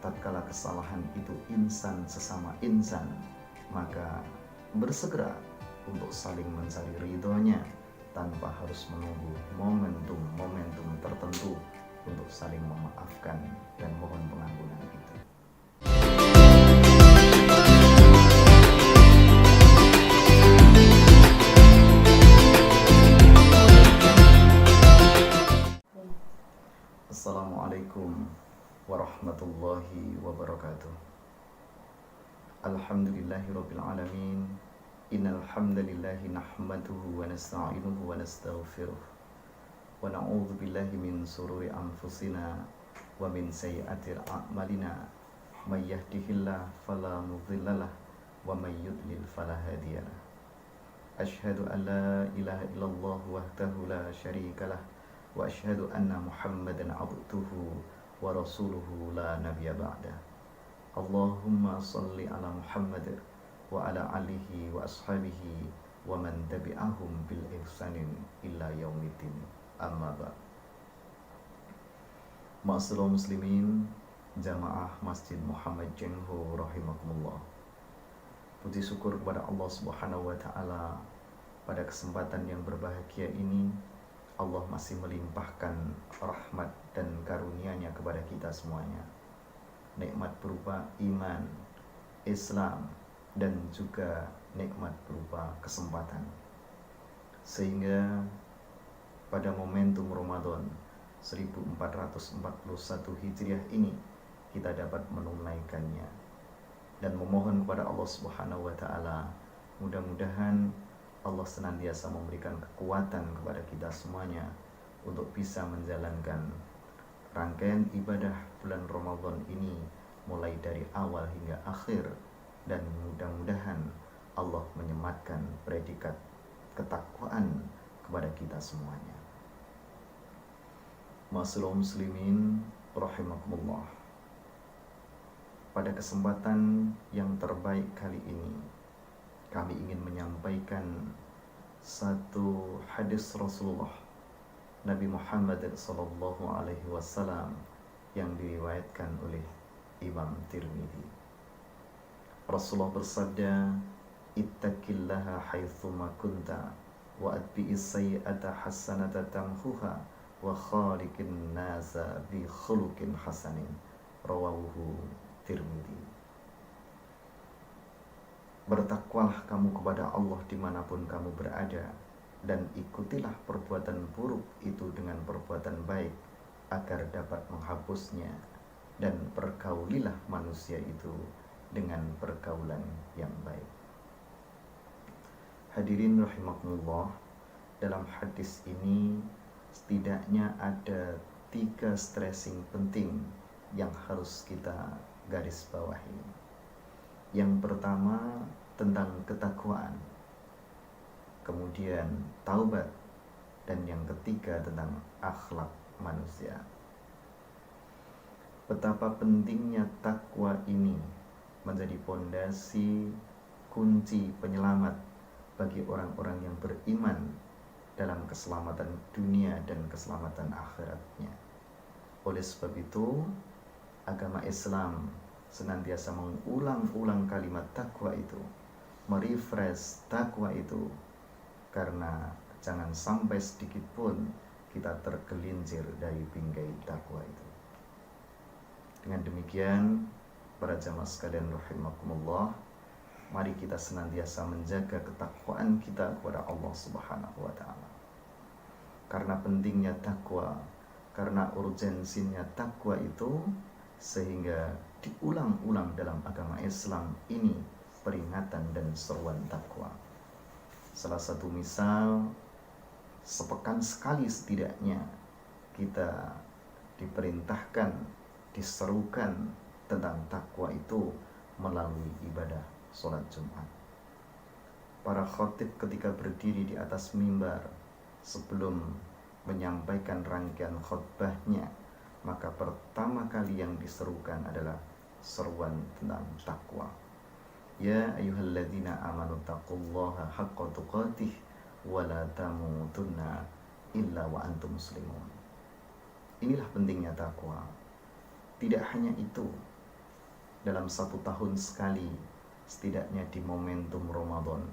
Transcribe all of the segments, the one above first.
tatkala kesalahan itu insan sesama insan, maka bersegera untuk saling mencari ridhonya tanpa harus menunggu momentum tertentu untuk saling memaafkan dan mohon pengampunan itu. Assalamualaikum warahmatullahi wabarakatuh. Alhamdulillahirabbil alamin. Innal hamdalillahi nahmaduhu wa nasta'inuhu wa nastaghfiruh. Wa na'udzu billahi min shururi anfusina wa min sayyiati a'malina. May yahdihillahu fala mudhillalah wa may yudlil fala hadiyalah. Asyhadu an la ilaha illallah wahdahu la syarikalah wa asyhadu anna Muhammadan abduhu wa rasuluhu la nabiyya ba'da. Allahumma salli ala Muhammad wa ala alihi wa ashabihi wa man tabi'ahum bil ihsanin illa yaumiddin. Amma ba'd. Ma'asyiral muslimin, jamaah Masjid Muhammad Jengho rahimakumullah. Puji syukur kepada Allah Subhanahu wa taala, pada kesempatan yang berbahagia ini Allah masih melimpahkan rahmat dan karunia-Nya kepada kita semuanya. Nikmat berupa iman, Islam, dan juga nikmat berupa kesempatan. Sehingga pada momentum Ramadan 1441 Hijriah ini kita dapat menunaikannya dan memohon kepada Allah Subhanahu wa taala, mudah-mudahan Allah senantiasa memberikan kekuatan kepada kita semuanya untuk bisa menjalankan rangkaian ibadah bulan Ramadan ini mulai dari awal hingga akhir, dan mudah-mudahan Allah menyematkan predikat ketakwaan kepada kita semuanya. Ma'asyiral muslimin rahimakumullah. Pada kesempatan yang terbaik kali ini kami ingin menyampaikan satu hadis Rasulullah Nabi Muhammad SAW yang diriwayatkan oleh Imam Tirmidzi. Rasulullah bersabda, ittaqillaha haitsuma kunta wa atbi'is sayyi'ata hasanata tamhuha wa khaliqin nasa bi khuluqin hasanin. Rawahu Tirmidzi. Bertakwalah kamu kepada Allah dimanapun kamu berada, dan ikutilah perbuatan buruk itu dengan perbuatan baik agar dapat menghapusnya, dan pergaulilah manusia itu dengan pergaulan yang baik. Hadirin rahimakumullah, dalam hadis ini setidaknya ada 3 stressing penting yang harus kita garis bawahi. Yang pertama tentang ketakwaan, kemudian taubat, dan yang ketiga tentang akhlak manusia. Betapa pentingnya takwa ini menjadi pondasi kunci penyelamat bagi orang-orang yang beriman dalam keselamatan dunia dan keselamatan akhiratnya. Oleh sebab itu, agama Islam senantiasa mengulang-ulang kalimat takwa itu, merefresh takwa itu, karena jangan sampai sedikit pun kita tergelincir dari bingkai takwa itu. Dengan demikian, para jamaah sekalian rahimakumullah, mari kita senantiasa menjaga ketakwaan kita kepada Allah Subhanahu wa taala. Karena pentingnya takwa, karena urgensinya takwa itu, sehingga diulang-ulang dalam agama Islam ini peringatan dan seruan takwa. Salah satu misal, sepekan sekali setidaknya kita diperintahkan, diserukan tentang takwa itu melalui ibadah sholat Jumat. Para khatib ketika berdiri di atas mimbar sebelum menyampaikan rangkaian khutbahnya, maka pertama kali yang diserukan adalah seruan tentang takwa. Ya ayyuhalladzina amanu taqullaha haqqa tuqatih wa la tamutunna illa wa antum muslimun. Inilah pentingnya takwa. Tidak hanya itu, dalam 1 tahun sekali, setidaknya di momentum Ramadan.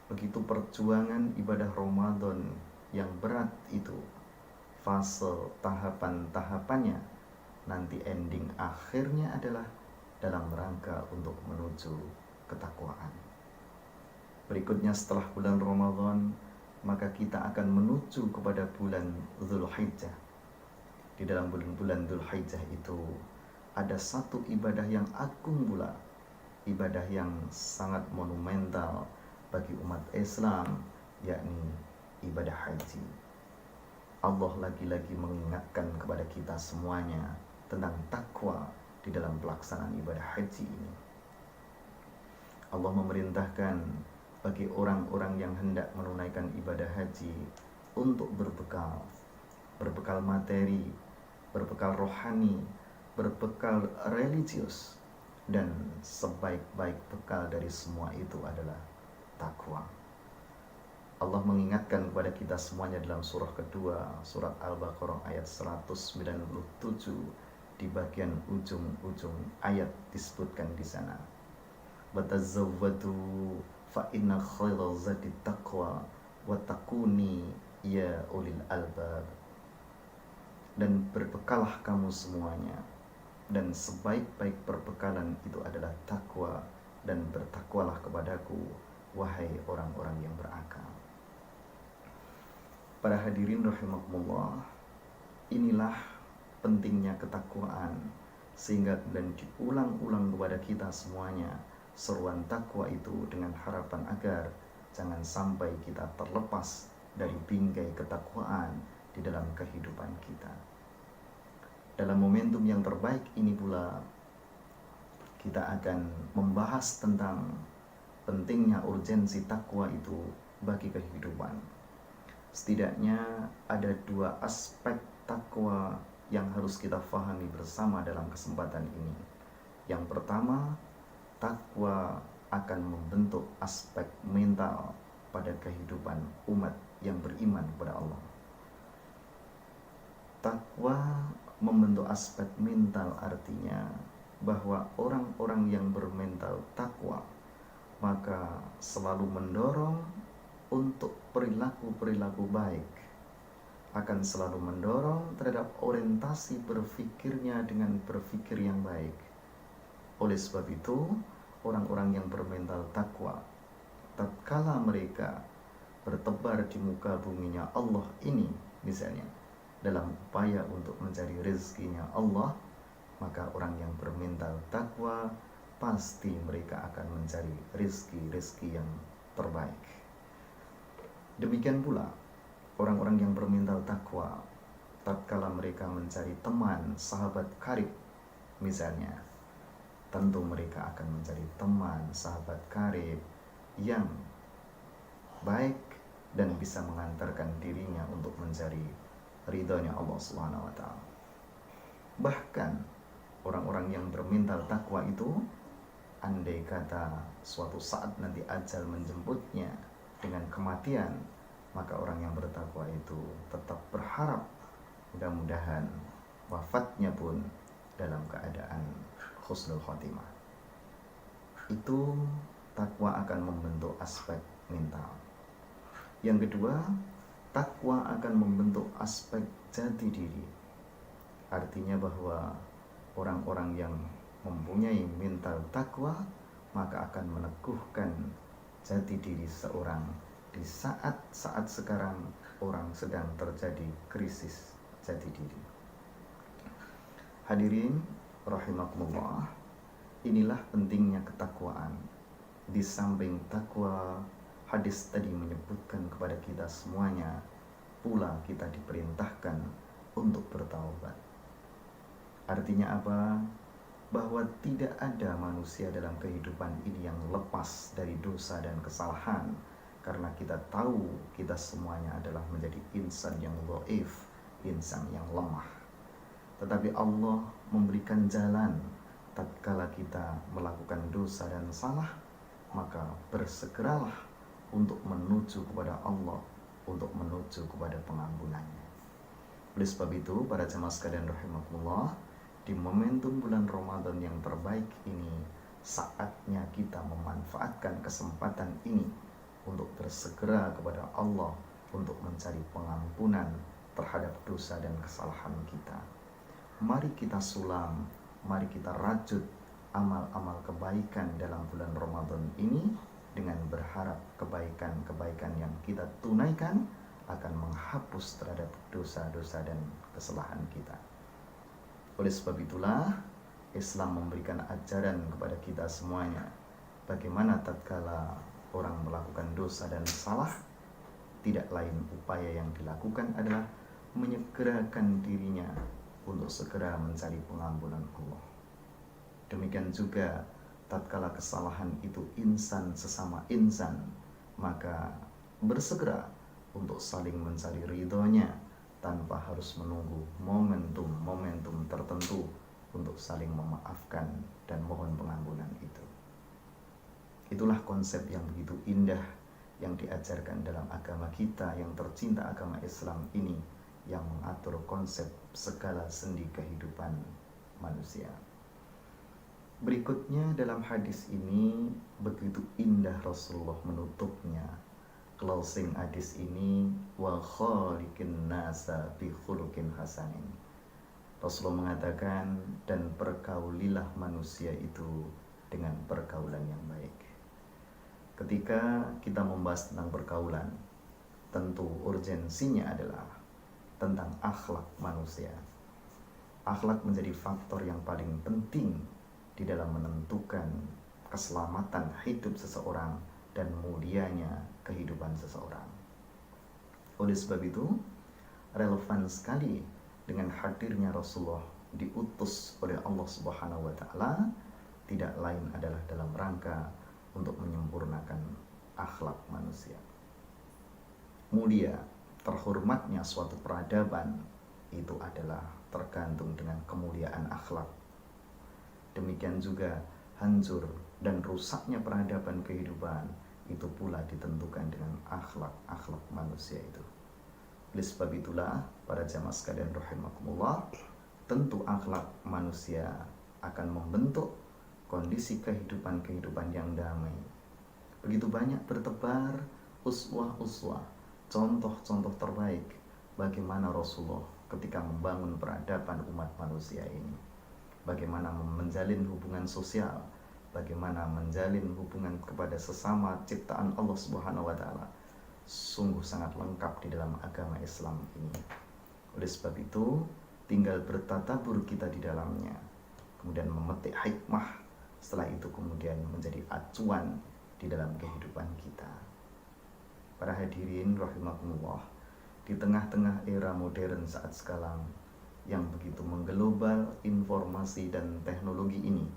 Begitu perjuangan ibadah Ramadan yang berat itu, fase tahapan-tahapannya, nanti ending akhirnya adalah dalam rangka untuk menuju ketakwaan. Berikutnya setelah bulan Ramadan, maka kita akan menuju kepada bulan Dzulhijjah. Di dalam bulan Dzulhijjah itu ada satu ibadah yang agung pula, ibadah yang sangat monumental bagi umat Islam, yakni ibadah haji. Allah lagi-lagi mengingatkan kepada kita semuanya tentang takwa di dalam pelaksanaan ibadah haji ini. Allah memerintahkan bagi orang-orang yang hendak menunaikan ibadah haji untuk berbekal materi, berbekal rohani, berbekal religius, dan sebaik-baik bekal dari semua itu adalah takwa. Allah mengingatkan kepada kita semuanya dalam surah kedua, surat Al-Baqarah ayat 197, di bagian ujung-ujung ayat disebutkan di sana, "Watazawwadu fa inna khairal zadi taqwa wa taquni ya ulil albab." Dan berbekallah kamu semuanya, dan sebaik-baik perbekalan itu adalah takwa, dan bertakwalah kepadaku wahai orang-orang yang berakal. Para hadirin rahimakumullah, inilah pentingnya ketakwaan, sehingga dan diulang-ulang kepada kita semuanya seruan takwa itu dengan harapan agar jangan sampai kita terlepas dari bingkai ketakwaan di dalam kehidupan kita. Dalam momentum yang terbaik ini pula kita akan membahas tentang pentingnya urgensi takwa itu bagi kehidupan. Setidaknya ada 2 aspek takwa yang harus kita fahami bersama dalam kesempatan ini. Yang pertama, takwa akan membentuk aspek mental pada kehidupan umat yang beriman kepada Allah. Takwa membentuk aspek mental, artinya bahwa orang-orang yang bermental takwa maka selalu mendorong untuk perilaku-perilaku baik, akan selalu mendorong terhadap orientasi berpikirnya dengan berpikir yang baik. Oleh sebab itu, orang-orang yang bermental takwa, tatkala mereka bertebar di muka buminya Allah ini, misalnya dalam upaya untuk mencari rezekinya Allah, maka orang yang bermental takwa pasti mereka akan mencari rezeki yang terbaik. Demikian pula orang-orang yang bermental takwa, tatkala mereka mencari teman, sahabat karib misalnya, tentu mereka akan mencari teman, sahabat karib yang baik dan bisa mengantarkan dirinya untuk mencari ridhonya Allah Subhanahu wa Ta'ala. Bahkan orang-orang yang bermental takwa itu, andai kata suatu saat nanti ajal menjemputnya dengan kematian, maka orang yang bertakwa itu tetap berharap mudah-mudahan wafatnya pun dalam keadaan husnul khotimah. Itu takwa akan membentuk aspek mental. Yang kedua, takwa akan membentuk aspek jati diri. Artinya bahwa orang-orang yang mempunyai mental takwa maka akan meneguhkan jati diri seorang di saat-saat sekarang orang sedang terjadi krisis jati diri. Hadirin rahimakumullah, inilah pentingnya ketakwaan. Di samping takwa, hadis tadi menyebutkan kepada kita semuanya pula kita diperintahkan untuk bertaubat. Artinya apa? Bahwa tidak ada manusia dalam kehidupan ini yang lepas dari dosa dan kesalahan, karena kita tahu kita semuanya adalah menjadi insan yang dhaif, insan yang lemah. Tetapi Allah memberikan jalan tatkala kita melakukan dosa dan salah, maka bersegeralah untuk menuju kepada Allah, untuk menuju kepada pengampunannya. Oleh sebab itu, para jemaah sekalian rahimakumullah, Di momentum bulan Ramadan yang terbaik ini, saatnya kita memanfaatkan kesempatan ini untuk bersegera kepada Allah, untuk mencari pengampunan terhadap dosa dan kesalahan kita. Mari kita sulam, mari kita rajut amal-amal kebaikan dalam bulan Ramadan ini, dengan berharap kebaikan-kebaikan yang kita tunaikan akan menghapus terhadap dosa-dosa dan kesalahan kita. Oleh sebab itulah Islam memberikan ajaran kepada kita semuanya, bagaimana tatkala orang melakukan dosa dan salah, tidak lain upaya yang dilakukan adalah menyegerakan dirinya untuk segera mencari pengampunan Allah. Demikian juga tatkala kesalahan itu insan sesama insan, maka bersegera untuk saling mencari ridhonya tanpa harus menunggu momentum-momentum tertentu untuk saling memaafkan dan mohon pengampunan itu. Itulah konsep yang begitu indah yang diajarkan dalam agama kita yang tercinta, agama Islam ini, yang mengatur konsep segala sendi kehidupan manusia. Berikutnya dalam hadis ini begitu indah Rasulullah menutupnya. Closing hadis ini, wa khaliqin nasa bi khuluqin hasanin. Rasulullah mengatakan, dan pergaulilah manusia itu dengan pergaulan yang baik. Ketika kita membahas tentang pergaulan, tentu urgensinya adalah tentang akhlak manusia. Akhlak menjadi faktor yang paling penting di dalam menentukan keselamatan hidup seseorang dan mulianya kehidupan seseorang. Oleh sebab itu, relevan sekali dengan hadirnya Rasulullah diutus oleh Allah Subhanahu wa taala, tidak lain adalah dalam rangka untuk menyempurnakan akhlak manusia. Mulia, terhormatnya suatu peradaban itu adalah tergantung dengan kemuliaan akhlak. Demikian juga hancur dan rusaknya peradaban kehidupan itu pula ditentukan dengan akhlak manusia itu. Oleh sebab itulah, para jamaah sekalian rahimakumullah, tentu akhlak manusia akan membentuk kondisi kehidupan yang damai. Begitu banyak bertebar uswah-uswah, contoh-contoh terbaik bagaimana Rasulullah ketika membangun peradaban umat manusia ini, bagaimana menjalin hubungan sosial, bagaimana menjalin hubungan kepada sesama ciptaan Allah Subhanahu wa taala. Sungguh sangat lengkap di dalam agama Islam ini. Oleh sebab itu, tinggal bertatabur kita di dalamnya, kemudian memetik hikmah, setelah itu kemudian menjadi acuan di dalam kehidupan kita. Para hadirin rahimakumullah, di tengah-tengah era modern saat sekarang yang begitu mengglobal informasi dan teknologi ini,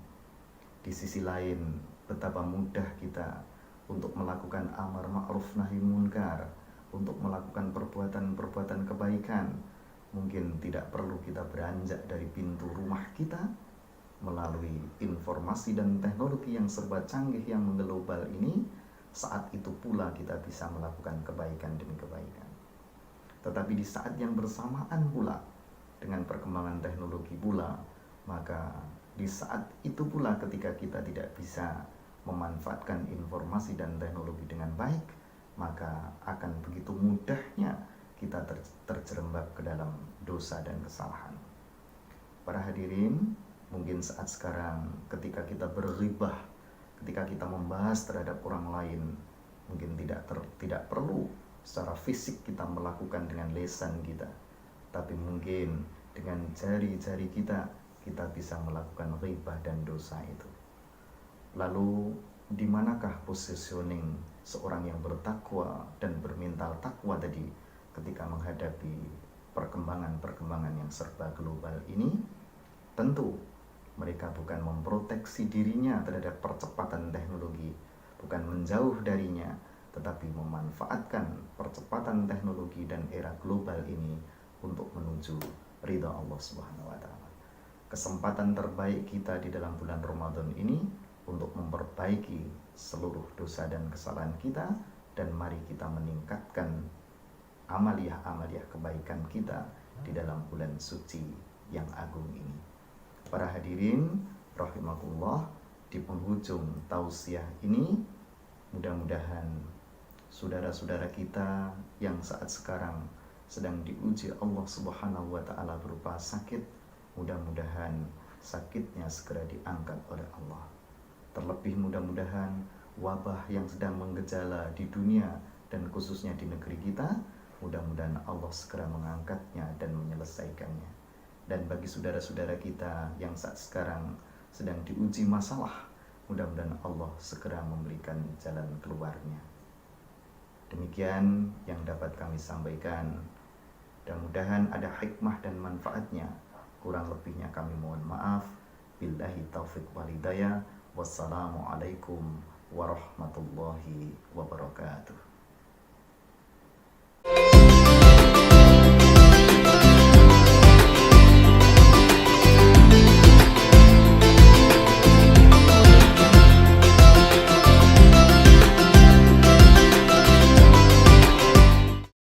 di sisi lain betapa mudah kita untuk melakukan amar ma'ruf nahi munkar, untuk melakukan perbuatan-perbuatan kebaikan. Mungkin tidak perlu kita beranjak dari pintu rumah kita, melalui informasi dan teknologi yang serba canggih yang mengglobal ini, saat itu pula kita bisa melakukan kebaikan demi kebaikan. Tetapi di saat yang bersamaan pula dengan perkembangan teknologi pula, maka di saat itu pula ketika kita tidak bisa memanfaatkan informasi dan teknologi dengan baik, maka akan begitu mudahnya kita terjerembab ke dalam dosa dan kesalahan. Para hadirin, mungkin saat sekarang ketika kita berghibah, ketika kita membahas terhadap orang lain, mungkin tidak perlu secara fisik kita melakukan dengan lisan kita, tapi mungkin dengan jari-jari kita bisa melakukan ghibah dan dosa itu. Lalu di manakah positioning seorang yang bertakwa dan bermental takwa tadi ketika menghadapi perkembangan yang serba global ini? Tentu mereka bukan memproteksi dirinya terhadap percepatan teknologi, bukan menjauh darinya, tetapi memanfaatkan percepatan teknologi dan era global ini untuk menuju ridha Allah Subhanahu wa taala. Kesempatan terbaik kita di dalam bulan Ramadan ini untuk memperbaiki seluruh dosa dan kesalahan kita, dan mari kita meningkatkan amaliyah kebaikan kita di dalam bulan suci yang agung ini. Para hadirin rahimakumullah, di penghujung tausiah ini mudah-mudahan saudara-saudara kita yang saat sekarang sedang diuji Allah Subhanahu wa taala berupa sakit, mudah-mudahan sakitnya segera diangkat oleh Allah. Terlebih mudah-mudahan wabah yang sedang menggejala di dunia dan khususnya di negeri kita, mudah-mudahan Allah segera mengangkatnya dan menyelesaikannya. Dan bagi saudara-saudara kita yang saat sekarang sedang diuji masalah, mudah-mudahan Allah segera memberikan jalan keluarnya. Demikian yang dapat kami sampaikan. Mudah-mudahan ada hikmah dan manfaatnya. Kurang lebihnya kami mohon maaf. Billahi taufiq wal hidayah. Wassalamualaikum warahmatullahi wabarakatuh.